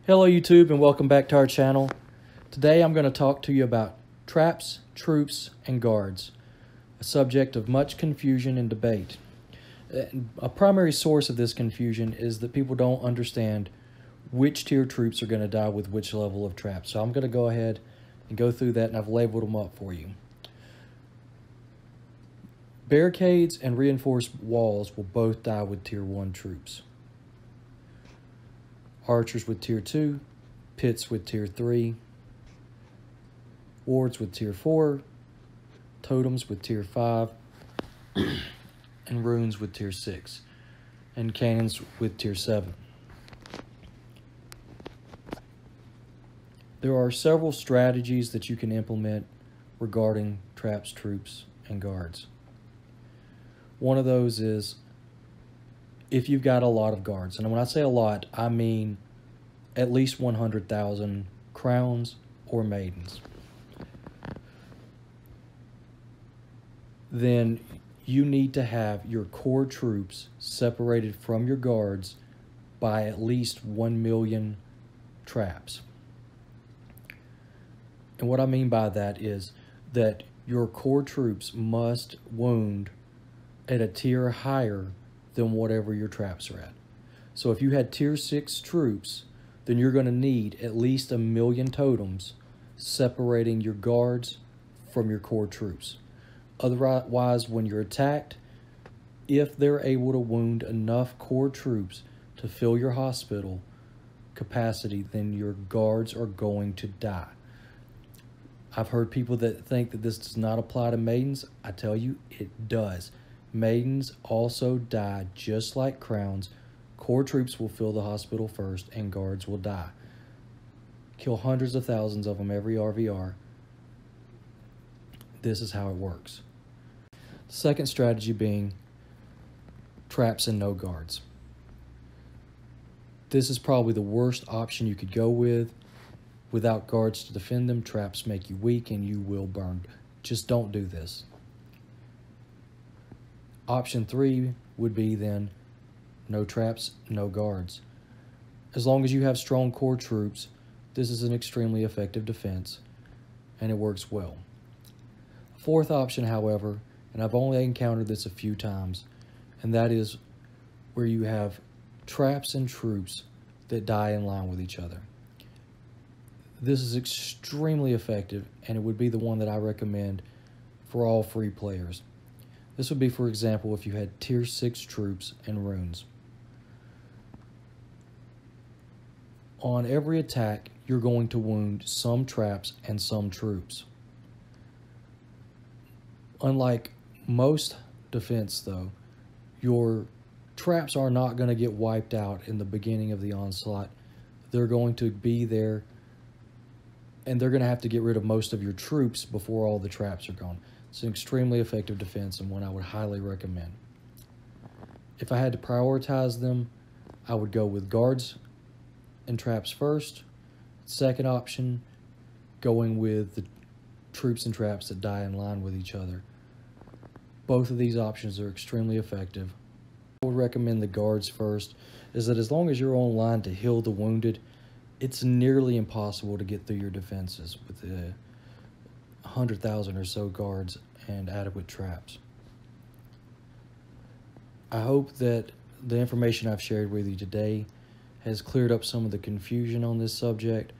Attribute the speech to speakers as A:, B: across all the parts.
A: Hello YouTube and welcome back to our channel. Today I'm going to talk to you about traps, troops, and guards, a subject of much confusion and debate. A primary source of this confusion is that people don't understand which tier troops are going to die with which level of traps. So I'm going to go ahead and go through that, and I've labeled them up for you. Barricades and reinforced walls will both die with tier 1 troops. Archers with tier 2, pits with tier 3, wards with tier 4, totems with tier 5, and runes with tier 6, and cannons with tier 7. There are several strategies that you can implement regarding traps, troops, and guards. One of those is if you've got a lot of guards, and when I say a lot, I mean at least 100,000 crowns or maidens, then you need to have your core troops separated from your guards by at least 1 million traps. And what I mean by that is that your core troops must wound at a tier higher than whatever your traps are at. So if you had tier 6 troops, then you're going to need at least 1 million totems separating your guards from your core troops. Otherwise, when you're attacked, if they're able to wound enough core troops to fill your hospital capacity, then your guards are going to die. I've heard people that think that this does not apply to maidens. I tell you, it does. Maidens also die just like crowns. Core troops will fill the hospital first and guards will die. Kill hundreds of thousands of them every RVR. This is how it works. Second strategy being traps and no guards. This is probably the worst option you could go with. Without guards to defend them, traps make you weak and you will burn. Just don't do this. Option 3 would be then no traps, no guards. As long as you have strong core troops, this is an extremely effective defense and it works well. Fourth option, however, and I've only encountered this a few times, and that is where you have traps and troops that die in line with each other. This is extremely effective, and it would be the one that I recommend for all free players. This would be, for example, if you had tier 6 troops and runes. On every attack, you're going to wound some traps and some troops. Unlike most defense, though, your traps are not going to get wiped out in the beginning of the onslaught. They're going to be there, and they're going to have to get rid of most of your troops before all the traps are gone. It's an extremely effective defense and one I would highly recommend. If I had to prioritize them, I would go with guards and traps first. Second option, going with the troops and traps that die in line with each other. Both of these options are extremely effective. I would recommend the guards first, is that as long as you're on line to heal the wounded, it's nearly impossible to get through your defenses with the 100,000 or so guards and adequate traps. I hope that the information I've shared with you today has cleared up some of the confusion on this subject,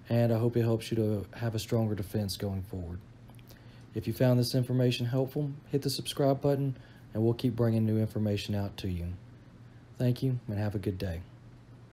A: and I hope it helps you to have a stronger defense going forward. If you found this information helpful, hit the subscribe button and we'll keep bringing new information out to you. Thank you and have a good day.